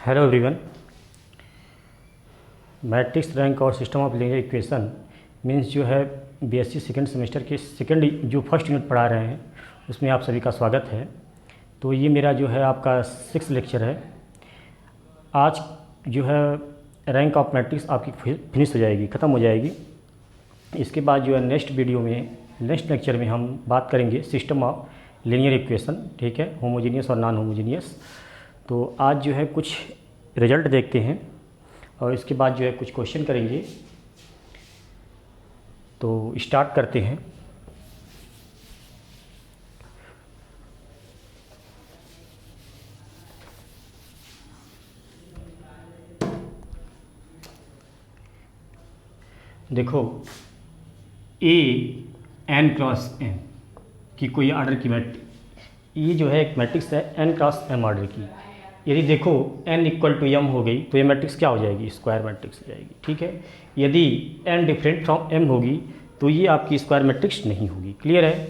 Hello everyone. Matrix rank और system of linear equation means जो है बीएससी सेकेंड सेमेस्टर के सेकेंड जो फर्स्ट यूनिट पढ़ा रहे हैं उसमें आप सभी का स्वागत है। तो ये मेरा जो है आपका 6th लेक्चर है। आज जो है रैंक ऑफ मैट्रिक्स आपकी फिनिश हो जाएगी, ख़त्म हो जाएगी। इसके बाद जो है नेक्स्ट लेक्चर में हम बात करेंगे सिस्टम ऑफ लीनियर इक्वेशन, ठीक है, होमोजीनियस और नॉन होमोजीनियस। तो आज जो है कुछ रिजल्ट देखते हैं और इसके बाद जो है कुछ क्वेश्चन करेंगे। तो स्टार्ट करते हैं। देखो ए एन क्रॉस एन की कोई ऑर्डर की ये जो है एक मैट्रिक्स है एन क्रॉस एम ऑर्डर की। यदि देखो n इक्वल टू m हो गई तो ये मैट्रिक्स क्या हो जाएगी? स्क्वायर मैट्रिक्स हो जाएगी, ठीक है। यदि n डिफरेंट फ्रॉम m होगी तो ये आपकी स्क्वायर मैट्रिक्स नहीं होगी। क्लियर है?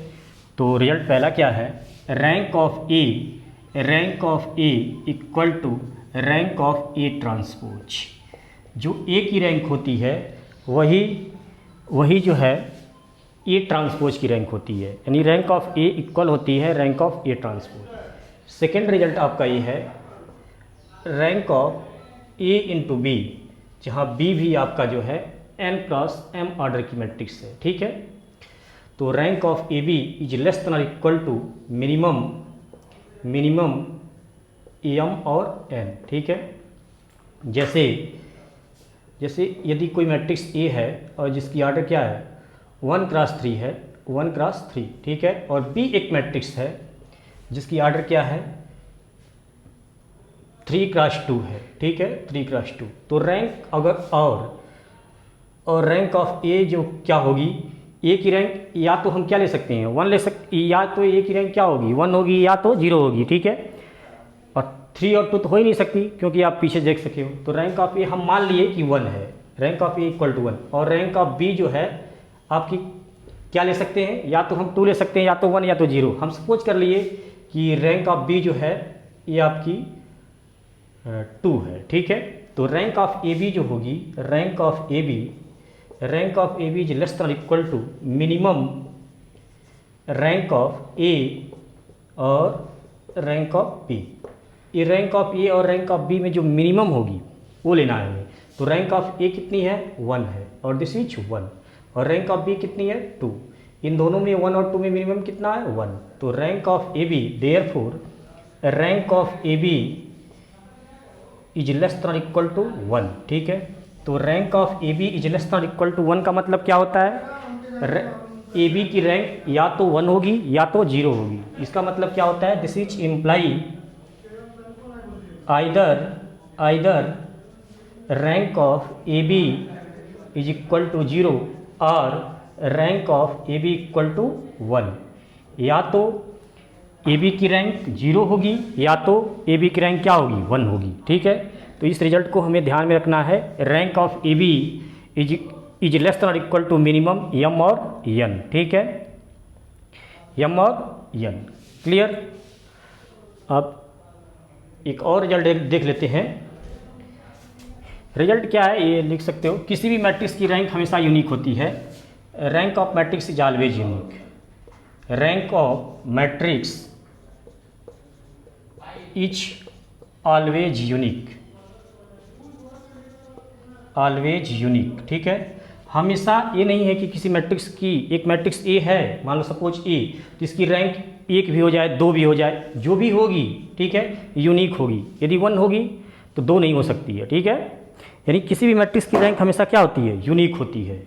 तो रिजल्ट पहला क्या है? Rank of A equal to rank of A transpose. जो ए की रैंक होती है वही जो है ए ट्रांसपोज की रैंक होती है, यानी रैंक ऑफ ए इक्वल होती है rank of A transpose. Second result आपका ये है rank of A into B, जहाँ बी भी आपका जो है n क्रॉस m ऑर्डर की मैट्रिक्स है, ठीक है। तो rank of A B is less than और इक्वल टू मिनिमम m और n, ठीक है। जैसे यदि कोई मैट्रिक्स A है और जिसकी ऑर्डर क्या है 1 क्रॉस 3 है, 1 क्रॉस 3, ठीक है, और B एक मैट्रिक्स है जिसकी ऑर्डर क्या है 3 क्रॉस 2 है, ठीक है, 3 क्रॉस 2। तो रैंक अगर और रैंक ऑफ ए जो क्या होगी, ए की रैंक या तो हम क्या ले सकते हैं 1 ले सकते, या तो ए की रैंक क्या होगी 1 होगी या तो 0 होगी, ठीक है। और 3 और 2 तो हो ही नहीं सकती क्योंकि आप पीछे देख सके हो। तो रैंक ऑफ ए हम मान लिए कि 1 है, rank of A equal to 1। और रैंक ऑफ बी जो है आपकी क्या ले सकते हैं, या तो हम 2 ले सकते हैं या तो 1 या तो 0। हम सपोज कर लिए कि रैंक ऑफ बी जो है ये आपकी 2 है, ठीक है। तो रैंक ऑफ ए बी जो होगी rank of A B is less than equal to minimum rank of A और रैंक ऑफ बी। ये रैंक ऑफ ए और रैंक ऑफ बी में जो मिनिमम होगी वो लेना है हमें। तो रैंक ऑफ ए कितनी है 1 है और दिस इज 1, और रैंक ऑफ बी कितनी है 2। इन दोनों में 1 और 2 में मिनिमम कितना है 1। तो rank of A B therefore rank of A B is less than equal to 1, ठीक है। तो rank of A B is less than equal to 1 का मतलब क्या होता है? ए बी की रैंक या तो 1 होगी या तो 0 होगी। इसका मतलब क्या होता है? This is imply either rank of A B is equal to 0 और rank of A B equal to 1। या तो ए बी की रैंक 0 होगी या तो ए बी की रैंक क्या होगी 1 होगी, ठीक है। तो इस रिजल्ट को हमें ध्यान में रखना है। Rank of A B is less than और इक्वल टू मिनिमम m और n, ठीक है, m और n। क्लियर? अब एक और रिजल्ट देख लेते हैं। रिजल्ट क्या है ये लिख सकते हो। किसी भी मैट्रिक्स की रैंक हमेशा यूनिक होती है। Rank of matrix is always unique. Rank of matrix is always unique, ठीक है। हमेशा ये नहीं है कि किसी मैट्रिक्स की एक मैट्रिक्स ए है, मान लो सपोज ए, तो इसकी रैंक 1 भी हो जाए 2 भी हो जाए, जो भी होगी, ठीक है, यूनिक होगी। यदि 1 होगी तो 2 नहीं हो सकती है, ठीक है। यानी किसी भी मैट्रिक्स की रैंक हमेशा क्या होती है? यूनिक होती है।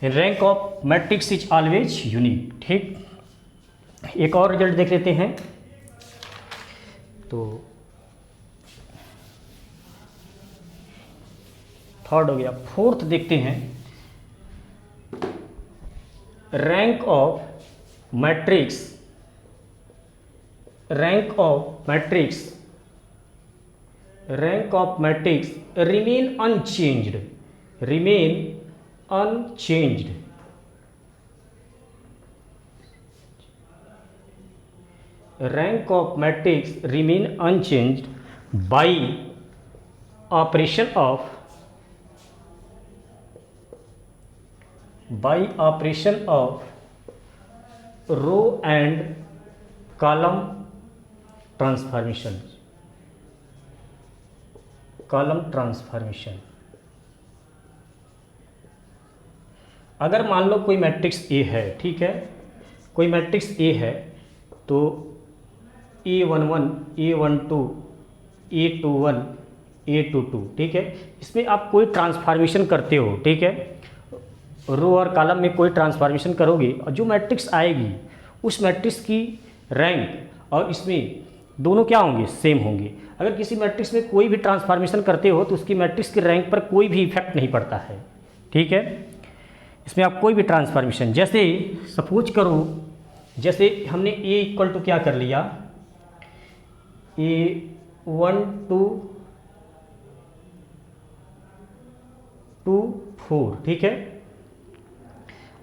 Rank of matrix is always unique, ठीक। एक और रिजल्ट देख लेते हैं। तो थर्ड हो गया, फोर्थ देखते हैं। Rank of matrix remain unchanged rank of matrix remain unchanged by operation of row and column transformation. अगर मान लो कोई मैट्रिक्स ए है, ठीक है, कोई मैट्रिक्स ए है, तो A11, A12, A21, A22, ठीक है, इसमें आप कोई ट्रांसफॉर्मेशन करते हो, ठीक है, रो और कॉलम में कोई ट्रांसफॉर्मेशन करोगे और जो मैट्रिक्स आएगी उस मैट्रिक्स की रैंक और इसमें दोनों क्या होंगे, सेम होंगे। अगर किसी मैट्रिक्स में कोई भी ट्रांसफॉर्मेशन करते हो तो उसकी मैट्रिक्स की रैंक पर कोई भी इफेक्ट नहीं पड़ता है, ठीक है। इसमें आप कोई भी ट्रांसफॉर्मेशन, जैसे सपोज करो, जैसे हमने ए इक्वल टू क्या कर लिया, A1 2 4, ठीक है।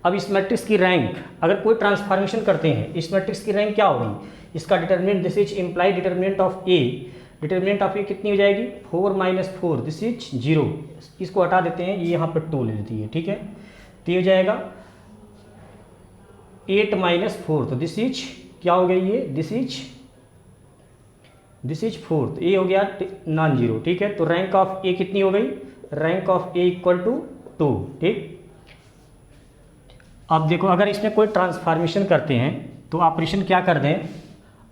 अब इस मैट्रिक्स की रैंक अगर कोई ट्रांसफॉर्मेशन करते हैं, इस मैट्रिक्स की रैंक क्या होगी, इसका determinant, this is imply determinant of A, determinant of A कितनी हो जाएगी, 4 - 4, दिस इज 0, इसको हटा देते हैं, ये यहाँ पर 2 ले लेती है, ठीक है, तो ये हो जाएगा 8 - 4, तो दिस इज क्या हो गई ये, दिस इज 4, तो ए हो गया नॉन जीरो, ठीक है। तो रैंक ऑफ ए कितनी हो गई, rank of A equal to 2, ठीक। अब देखो अगर इसमें कोई ट्रांसफॉर्मेशन करते हैं तो ऑपरेशन क्या कर दें,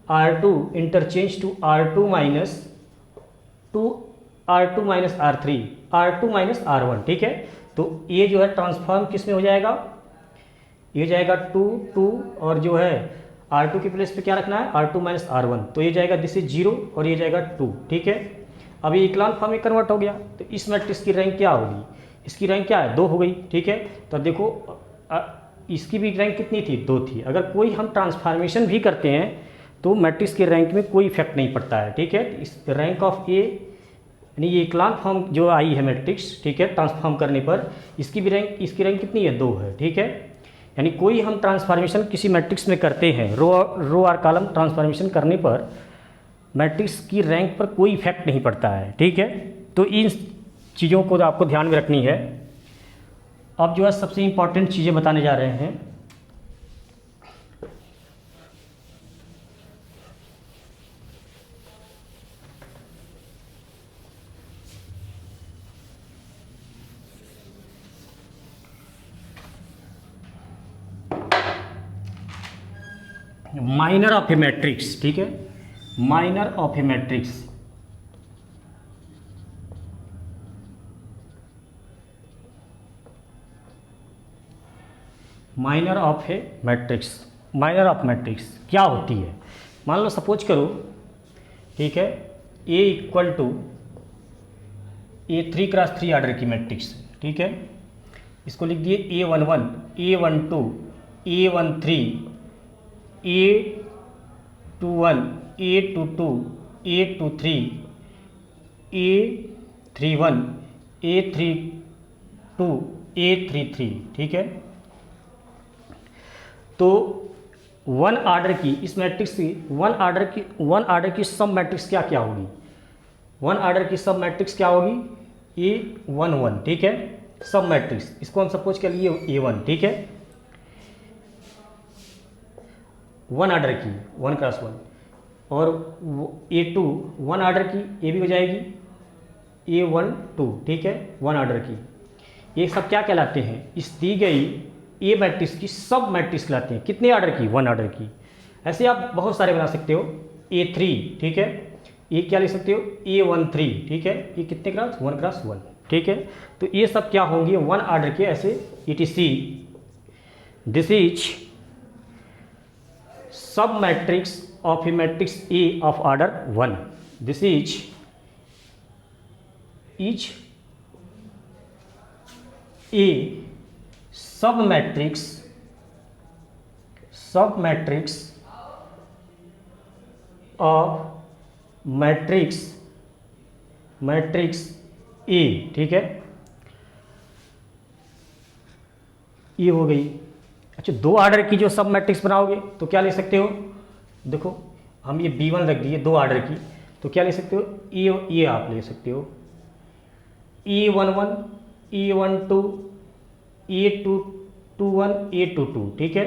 R2 interchange to R2 - R3, R2 - R1, ठीक है। तो ये जो है ट्रांसफॉर्म किस में हो जाएगा, ये जाएगा 2 2 और जो है R2 के प्लेस पे क्या रखना है, R2 - R1, तो ये जाएगा दिस इज 0 और ये जाएगा 2, ठीक है। अब ये इक्लान फॉर्म में कन्वर्ट हो गया, तो इस मैट्रिक्स की रैंक क्या होगी, इसकी रैंक क्या है, 2 हो गई, ठीक है। तो देखो इसकी भी रैंक कितनी थी, 2 थी। अगर कोई हम ट्रांसफॉर्मेशन भी करते हैं तो मैट्रिक्स के रैंक में कोई इफेक्ट नहीं पड़ता है, ठीक है। इस रैंक ऑफ ए यानी ये इक्लान फॉर्म जो आई है मैट्रिक्स, ठीक है, ट्रांसफॉर्म करने पर इसकी भी रैंक, इसकी रैंक कितनी है, 2 है, ठीक है। यानी कोई हम ट्रांसफॉर्मेशन किसी मैट्रिक्स में करते हैं, रो और कॉलम ट्रांसफॉर्मेशन करने पर मैट्रिक्स की रैंक पर कोई इफेक्ट नहीं पड़ता है, ठीक है। तो इन चीज़ों को आपको ध्यान में रखनी है। अब जो है सबसे इम्पॉर्टेंट चीज़ें बताने जा रहे हैं। माइनर ऑफ ए मैट्रिक्स, ठीक है, minor of A matrix, minor of A matrix, minor of matrix क्या होती है। मान लो सपोज करो, ठीक है, ए इक्वल टू ए 3 × 3 ऑर्डर की मैट्रिक्स, ठीक है, इसको लिख दिए A11, A12, A13, A21, A22, A23, A31, A32, A33, ठीक है। तो वन ऑर्डर की इस मैट्रिक्स की वन ऑर्डर की सब मैट्रिक्स क्या क्या होगी, वन ऑर्डर की सब मैट्रिक्स क्या होगी, A11, ठीक है, सब मैट्रिक्स, इसको हम सपोज कर लिए A1, ठीक है, वन ऑर्डर की 1 × 1, और A2 वन ऑर्डर की, ये भी हो जाएगी A12, ठीक है, वन ऑर्डर की। ये सब क्या कहलाते हैं, इस दी गई ए मैट्रिक्स की सब मैट्रिक्स कहलाते हैं, कितने ऑर्डर की, 1 ऑर्डर की। ऐसे आप बहुत सारे बना सकते हो, A3, ठीक है, ये क्या लिख सकते हो, A13, ठीक है, ये कितने क्लास, 1 × 1, ठीक है। तो ये सब क्या होंगे, 1 ऑर्डर के, ऐसे ETC, दिस इज सब matrix of A matrix A of order 1, this is a सब मैट्रिक्स ऑफ मैट्रिक्स ए, ठीक है, ये हो गई। अच्छा, 2 ऑर्डर की जो सब मैट्रिक्स बनाओगे तो क्या ले सकते हो, देखो हम ये B1 रख दिए 2 ऑर्डर की, तो क्या ले सकते हो, ये आप ले सकते हो E11, E12, A221, A22, ठीक है,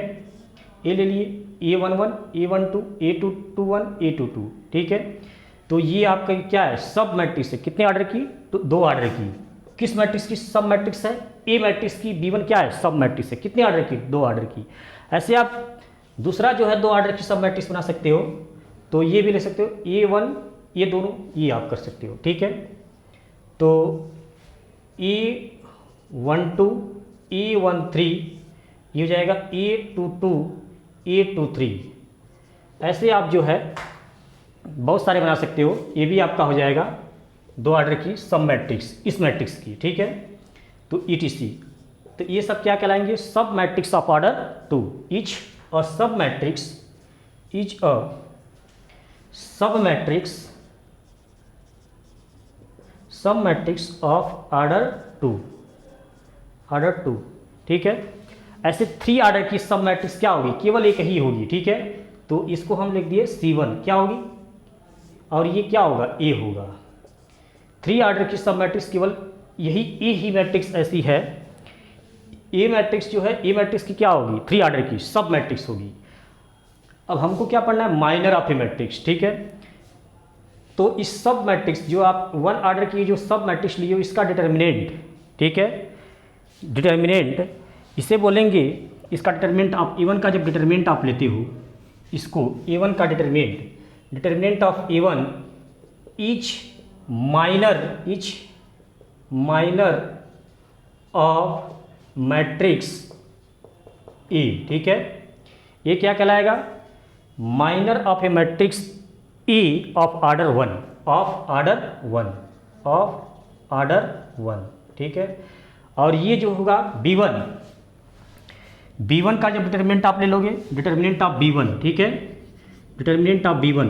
ये ले लिए A11, A12, A221, A22, ठीक है। तो ये आपका क्या है, सब मैट्रिक्स है, कितने ऑर्डर की, तो 2 ऑर्डर की। किस मैट्रिक्स की सब मैट्रिक्स है, ए मैट्रिक्स की B1 क्या है, सब मैट्रिक्स है, कितने ऑर्डर की, 2 ऑर्डर की। ऐसे आप दूसरा जो है 2 ऑर्डर की सब मैट्रिक्स बना सकते हो, तो ये भी ले सकते हो A1, ये दोनों ये आप कर सकते हो, ठीक है। तो A12, A13 ये हो जाएगा A22, A23, ऐसे आप जो है बहुत सारे बना सकते हो। ये भी आपका हो जाएगा 2 ऑर्डर की सब मैट्रिक्स इस मैट्रिक्स की, ठीक है। तो ETC, तो ये सब क्या कहलाएंगे, सब मैट्रिक्स ऑफ ऑर्डर 2। इच अ सब मैट्रिक्स, इच अ सब मैट्रिक्स ऑफ ऑर्डर 2, ठीक है। ऐसे 3 ऑर्डर की सब मैट्रिक्स क्या होगी, केवल एक ही होगी, ठीक है। तो इसको हम लिख दिए C1 क्या होगी, और ये क्या होगा, A होगा। 3 ऑर्डर की सब मैट्रिक्स केवल यही ए ही मैट्रिक्स ऐसी है। ए मैट्रिक्स जो है, ए मैट्रिक्स की क्या होगी, 3 ऑर्डर की सब मैट्रिक्स होगी। अब हमको क्या पढ़ना है, माइनर ऑफ ए मैट्रिक्स, ठीक है। तो इस सब मैट्रिक्स जो आप 1 ऑर्डर की जो सब मैट्रिक्स लिए हो, इसका डिटर्मिनेंट, ठीक है, डिटर्मिनेंट इसे बोलेंगे, इसका डिटर्मिनेंट आप A1 का जब डिटर्मिनेंट आप लेते हो, इसको A1 का determinant of A1 etch minor of matrix A, ठीक है। ये क्या कहलाएगा, minor of A matrix A of order 1, ठीक है। और ये जो होगा B1 का जब डिटर्मिनेंट आप ले लोगे, डिटर्मिनेंट ऑफ B1, ठीक है, डिटर्मिनेंट ऑफ B1,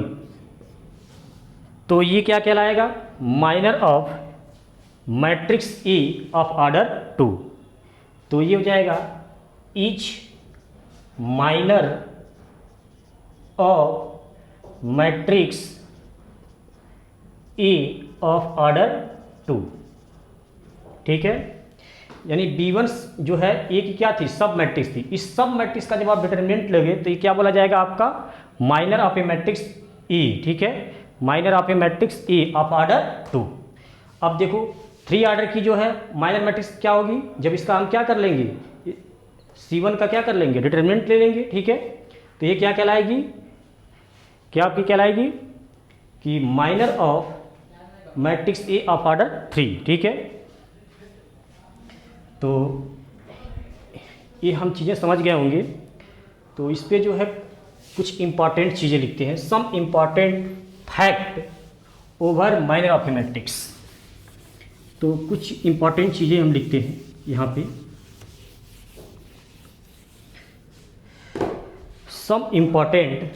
तो ये क्या कहलाएगा, minor of matrix A of order 2। तो ये हो जाएगा etch minor of matrix A of order 2, ठीक है। यानी B1 जो है ए की क्या थी, सब मैट्रिक्स थी। इस सब मैट्रिक्स का जब आप डिटर्मिनेंट लोगे तो ये क्या बोला जाएगा आपका, minor of A matrix A, ठीक है, minor of A matrix A of order 2। अब देखो 3 ऑर्डर की जो है माइनर मैट्रिक्स क्या होगी, जब इसका हम क्या कर लेंगे, C1 का क्या कर लेंगे, डिटर्मिनेंट ले लेंगे, ठीक है। तो ये क्या कहलाएगी, क्या आपकी कहलाएगी कि minor of matrix A of order 3, ठीक है। तो ये हम चीज़ें समझ गए होंगे। तो इस पे जो है कुछ इंपॉर्टेंट चीज़ें लिखते हैं, some important fact over minor of A matrix. तो कुछ इंपॉर्टेंट चीज़ें हम लिखते हैं यहाँ पे, सम इम्पॉर्टेंट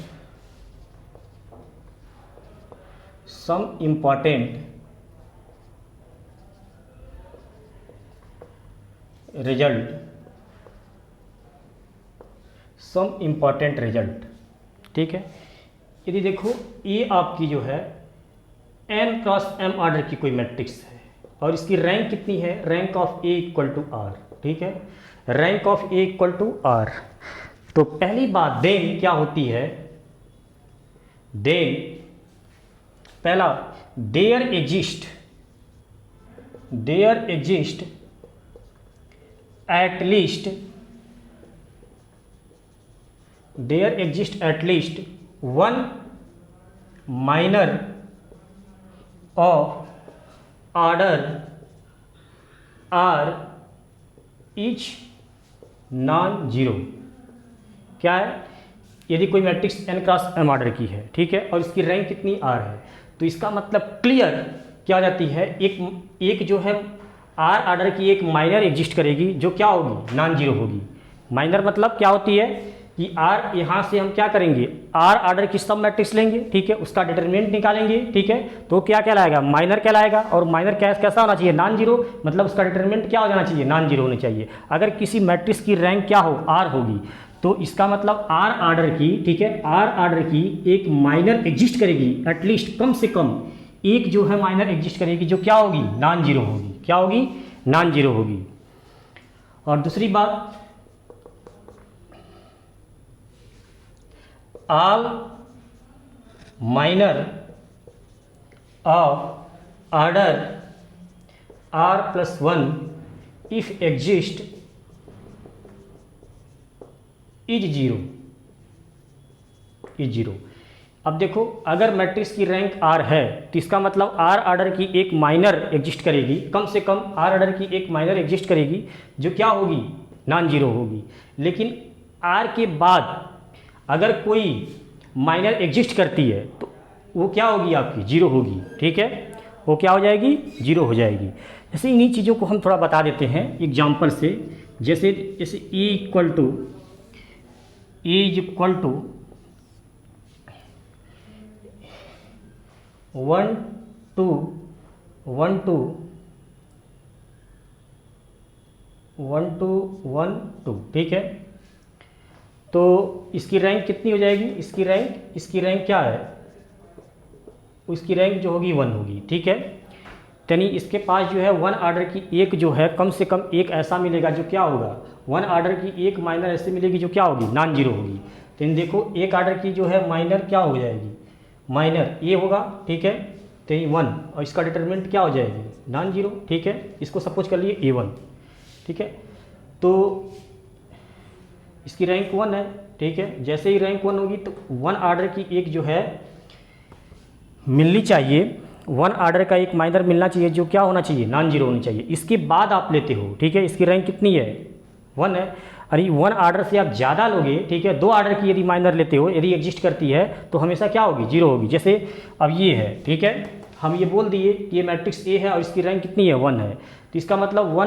रिजल्ट, ठीक है। यदि देखो ये आपकी जो है n क्रॉस m ऑर्डर की कोई मैट्रिक्स है और इसकी रैंक कितनी है, rank of A equal to R, ठीक है, rank of A equal to R। तो पहली बात देन क्या होती है, देन पहला there exist at least one minor of order R which non zero. क्या है, यदि कोई matrix n cross m order की है, ठीक है, और इसकी रैंक कितनी R है, तो इसका मतलब क्लियर क्या हो जाती है, एक जो है R ऑर्डर की एक माइनर एग्जिस्ट करेगी जो क्या होगी, नॉन जीरो होगी। माइनर मतलब क्या होती है कि R यहाँ से हम क्या करेंगे, R ऑर्डर की सब मैट्रिक्स लेंगे, ठीक है, उसका डिटरमिनेंट निकालेंगे, ठीक है, तो क्या कहलाएगा, माइनर कहलाएगा। और माइनर कैसा होना चाहिए, नॉन जीरो, मतलब उसका डिटरमिनेंट क्या हो जाना चाहिए, नॉन जीरो होना चाहिए। अगर किसी मैट्रिक्स की रैंक क्या हो, R होगी, तो इसका मतलब आर ऑर्डर की, ठीक है, आर ऑर्डर की एक माइनर एग्जिस्ट करेगी, एटलीस्ट कम से कम एक जो है माइनर एग्जिस्ट करेगी, जो क्या होगी, नॉन जीरो होगी। क्या होगी, नॉन जीरो होगी। और दूसरी बात, all minor of order r plus 1 if exist is zero. अब देखो, अगर मैट्रिक्स की रैंक r है तो इसका मतलब r ऑर्डर की एक माइनर एग्जिस्ट करेगी, कम से कम r ऑर्डर की एक माइनर एग्जिस्ट करेगी, जो क्या होगी, नॉन जीरो होगी। लेकिन r के बाद अगर कोई माइनर एग्जिस्ट करती है तो वो क्या होगी, आपकी जीरो होगी। ठीक है, वो क्या हो जाएगी, जीरो हो जाएगी। जैसे इन्हीं चीज़ों को हम थोड़ा बता देते हैं एग्जाम्पल से। जैसे जैसे ए इक्वल टू 1 2 1 2 1 2 1 2, ठीक है। तो इसकी रैंक कितनी हो जाएगी, इसकी रैंक क्या है, उसकी रैंक जो होगी 1 होगी। ठीक है, यानी इसके पास जो है 1 ऑर्डर की एक जो है कम से कम एक ऐसा मिलेगा जो क्या होगा, 1 ऑर्डर की एक माइनर ऐसे मिलेगी जो क्या होगी, नॉन जीरो होगी। तो इन देखो, एक ऑर्डर की जो है माइनर क्या हो जाएगी, माइनर ए होगा। ठीक है, तो ये 1 और इसका डिटरमिनेंट क्या हो जाएगी, नॉन जीरो। ठीक है, इसको सपोज कर लिए A1। ठीक है, तो इसकी रैंक 1 है। ठीक है, जैसे ही रैंक 1 होगी तो 1 ऑर्डर की एक जो है मिलनी चाहिए, 1 ऑर्डर का एक माइनर मिलना चाहिए जो क्या होना चाहिए, नॉन जीरो होनी चाहिए। इसके बाद आप लेते हो, ठीक है, इसकी रैंक कितनी है, 1 है। अरे 1 ऑर्डर से आप ज़्यादा लोगे, ठीक है, 2 ऑर्डर की यदि माइनर लेते हो, यदि एग्जिस्ट करती है तो हमेशा क्या होगी, जीरो होगी। जैसे अब ये है, ठीक है, हम ये बोल दिए कि ये मैट्रिक्स ए है और इसकी रैंक कितनी है, 1 है। तो इसका मतलब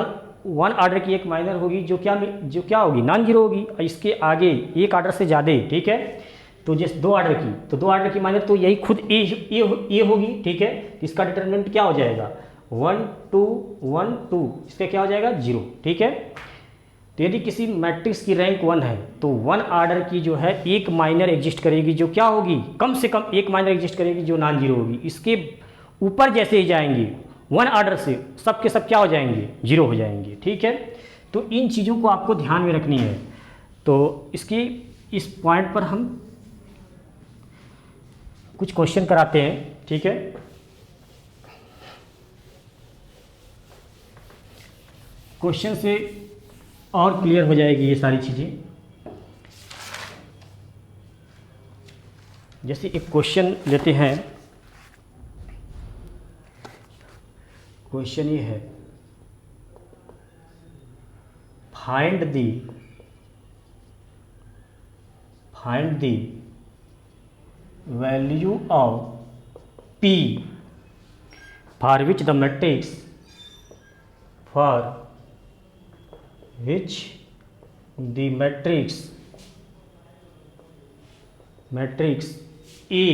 1 ऑर्डर की एक माइनर होगी जो क्या होगी, नॉन जीरो होगी। और इसके आगे एक ऑर्डर से ज़्यादा, ठीक है, तो जैसे 2 ऑर्डर की, तो 2 ऑर्डर की माइनर तो यही खुद ए होगी। ठीक है, इसका डिटरमिनेंट क्या हो जाएगा, 1 2 1 2, इसका क्या हो जाएगा, जीरो। ठीक है, तो यदि किसी मैट्रिक्स की रैंक 1 है तो 1 ऑर्डर की जो है एक माइनर एग्जिस्ट करेगी जो क्या होगी, कम से कम एक माइनर एग्जिस्ट करेगी जो नॉन जीरो होगी। इसके ऊपर जैसे ही जाएंगे 1 ऑर्डर से, सब के सब क्या हो जाएंगे, जीरो हो जाएंगे। ठीक है, तो इन चीज़ों को आपको ध्यान में रखनी है। तो इस पॉइंट पर हम कुछ क्वेश्चन कराते हैं। ठीक है, क्वेश्चन से और क्लियर हो जाएगी ये सारी चीज़ें। जैसे एक क्वेश्चन लेते हैं, क्वेश्चन ये है, find the value of P for which the matrix A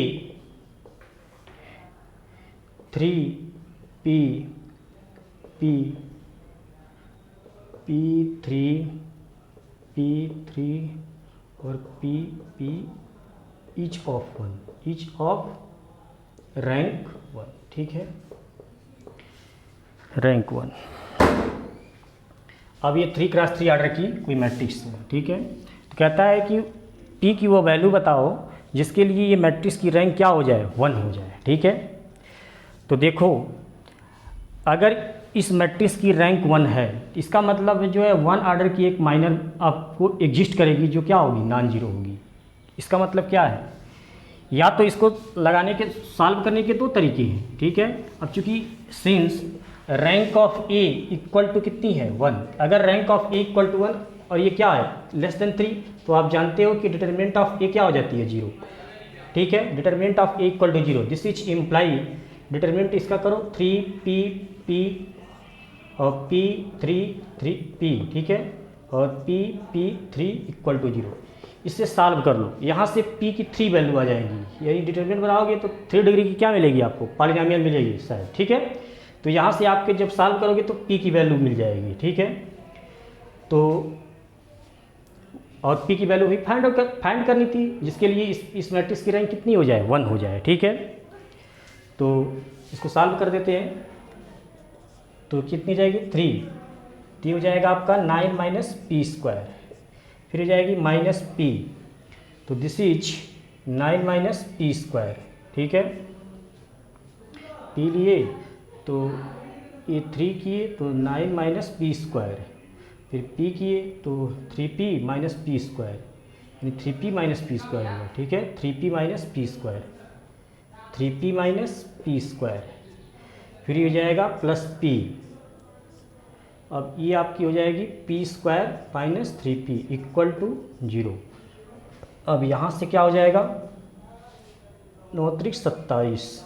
3P P3 और P each of रैंक 1। ठीक है, रैंक 1। अब ये 3x3 ऑर्डर की कोई मैट्रिक्स है। ठीक है, तो कहता है कि P की वो वैल्यू बताओ जिसके लिए ये मैट्रिक्स की रैंक क्या हो जाए, 1 हो जाए। ठीक है, तो देखो, अगर इस मैट्रिक्स की रैंक 1 है, इसका मतलब जो है 1 ऑर्डर की एक माइनर आपको एग्जिस्ट करेगी जो क्या होगी, नॉन जीरो होगी। इसका मतलब क्या है, या तो इसको लगाने के सॉल्व करने के 2 तरीके हैं। ठीक है, अब चूंकि since rank of A equal to कितनी है, 1, अगर rank of A equal to 1 और ये क्या है, लेस देन 3, तो आप जानते हो कि डिटरमिनेंट ऑफ ए क्या हो जाती है, 0। ठीक है, determinant of A equal to 0, this is imply, determinant इसका करो 3P और P3P। ठीक है, और P3 इक्वल टू 0। इससे सॉल्व कर लो, यहाँ से P की 3 वैल्यू आ जाएगी। यदि डिटरमिनेंट बनाओगे तो 3 डिग्री की क्या मिलेगी आपको, पॉलिनोमियल मिलेगी शायद। ठीक है, तो यहाँ से आपके जब सॉल्व करोगे तो P की वैल्यू मिल जाएगी। ठीक है, तो और पी की वैल्यू भी फाइंड करनी थी, जिसके लिए इस मैट्रिक्स की रैंक कितनी हो जाए, 1 हो जाए। ठीक है, तो इसको सॉल्व कर देते हैं। तो कितनी जाएगी 3 हो जाएगा आपका 9 माइनस पी स्क्वायर, फिर हो जाएगी माइनस पी, तो this is 9 minus P square. ठीक है, पी लिए तो ये 3 किए तो 9 माइनस पी स्क्वायर, फिर पी किए तो 3p माइनस पी स्क्वायर, यानी 3p माइनस पी स्क्वायर होगा। ठीक है, 3p minus P square, 3p minus P square, फिर ये हो जाएगा प्लस p। अब ये आपकी हो जाएगी p square minus 3p equal to 0। अब यहाँ से क्या हो जाएगा 9 त्रिक 27,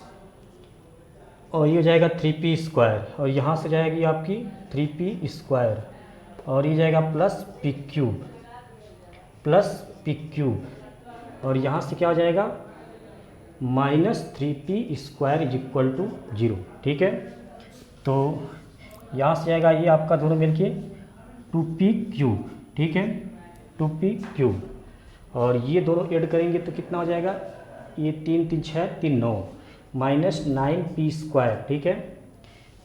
और ये हो जाएगा 3p स्क्वायर, और यहाँ से जाएगी आपकी 3p स्क्वायर, और ये जाएगा प्लस p क्यूब, और यहाँ से क्या हो जाएगा minus 3p square is equal to 0। ठीक है, तो यहाँ से आएगा ये आपका दोनों मिलके 2p क्यूब। ठीक है, 2p क्यूब, और ये दोनों ऐड करेंगे तो कितना हो जाएगा, ये 3 3 6 3 9 माइनस 9p स्क्वायर। ठीक है,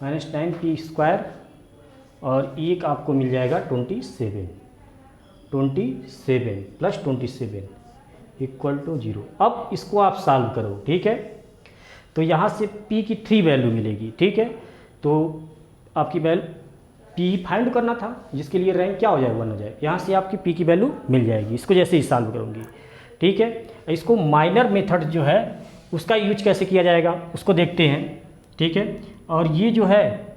माइनस 9p स्क्वायर, और एक आपको मिल जाएगा 27 प्लस 27 इक्वल टू 0। अब इसको आप सॉल्व करो। ठीक है, तो यहाँ से p की 3 वैल्यू मिलेगी। ठीक है, तो आपकी वैल्यू p फाइंड करना था, जिसके लिए रैंक क्या हो जाएगा 1 हो जाएगा। यहाँ से आपकी p की वैल्यू मिल जाएगी, इसको जैसे ही सॉल्व करूँगी। ठीक है, इसको माइनर मेथड जो है उसका यूज कैसे किया जाएगा उसको देखते हैं। ठीक है, और ये जो है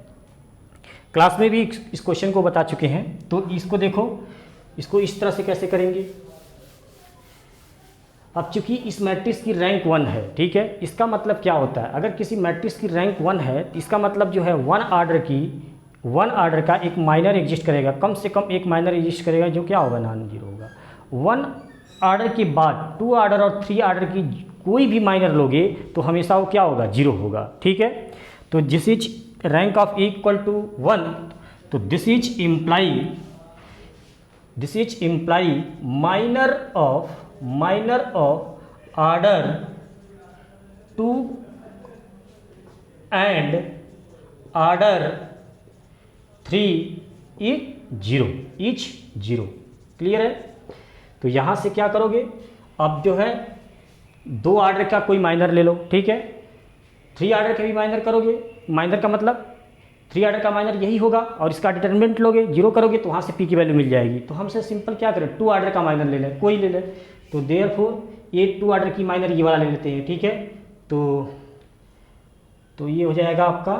क्लास में भी इस क्वेश्चन को बता चुके हैं, तो इसको देखो, इसको इस तरह से कैसे करेंगे। अब चूंकि इस मैट्रिक्स की रैंक 1 है, ठीक है, इसका मतलब क्या होता है, अगर किसी मैट्रिक्स की रैंक 1 है तो इसका मतलब जो है 1 आर्डर का एक माइनर एग्जिस्ट करेगा, कम से कम एक माइनर एग्जिस्ट करेगा, जो क्या होगा नॉन जीरो होगा। 1 आर्डर के बाद 2 आर्डर और 3 आर्डर की कोई भी माइनर लोगे तो हमेशा वो क्या होगा 0 होगा। ठीक है, तो this is rank of equal to 1, तो this is imply minor of order 2 and order 3 is 0। Clear है, तो यहाँ से क्या करोगे, अब जो है 2 आर्डर का कोई माइनर ले लो। ठीक है, 3 आर्डर का भी माइनर करोगे, माइनर का मतलब 3 आर्डर का माइनर यही होगा, और इसका डिटरमिनेंट लोगे 0 करोगे तो वहाँ से p की वैल्यू मिल जाएगी। तो हमसे सिंपल क्या करें, 2 आर्डर का माइनर ले लें, कोई ले लें, तो देयरफॉर ये 2 आर्डर की माइनर ये वाला ले लेते हैं। ठीक है, तो ये हो जाएगा आपका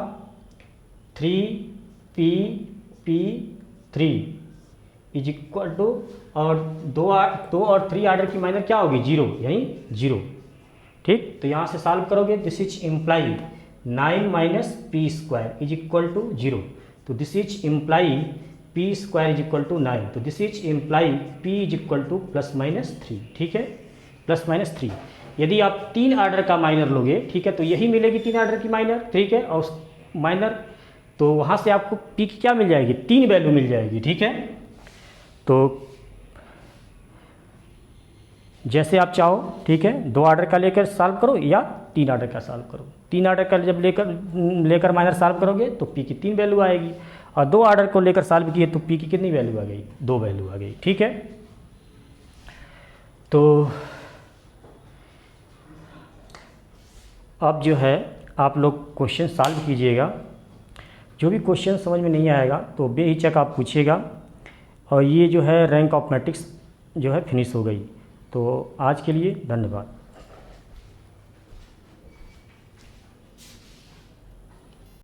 3p3 इज इक्वल टू, और 2 और 3 आर्डर की माइनर क्या होगी 0, यानी 0। ठीक, तो यहाँ से सॉल्व करोगे, this is imply 9 minus P square is equal to 0, तो this is imply P square is equal to 9, तो this is imply P is equal to plus minus 3। ठीक है, प्लस माइनस 3। यदि आप 3 आर्डर का माइनर लोगे, ठीक है, तो यही मिलेगी 3 आर्डर की माइनर। ठीक है, और माइनर तो वहाँ से आपको पी की क्या मिल जाएगी, 3 वैल्यू मिल जाएगी। ठीक है, तो जैसे आप चाहो, ठीक है, 2 आर्डर का लेकर सॉल्व करो या 3 आर्डर का सॉल्व करो। 3 आर्डर का जब लेकर माइनर सॉल्व करोगे तो p की 3 वैल्यू आएगी, और 2 आर्डर को लेकर सॉल्व किए तो p की कितनी वैल्यू आ गई, 2 वैल्यू आ गई। ठीक है, तो अब जो है आप लोग क्वेश्चन सॉल्व कीजिएगा, जो भी क्वेश्चन समझ में नहीं आएगा तो बेहिचक आप पूछिएगा। और ये जो है रैंक ऑफ मैट्रिक्स जो है फिनिश हो गई। तो आज के लिए धन्यवाद।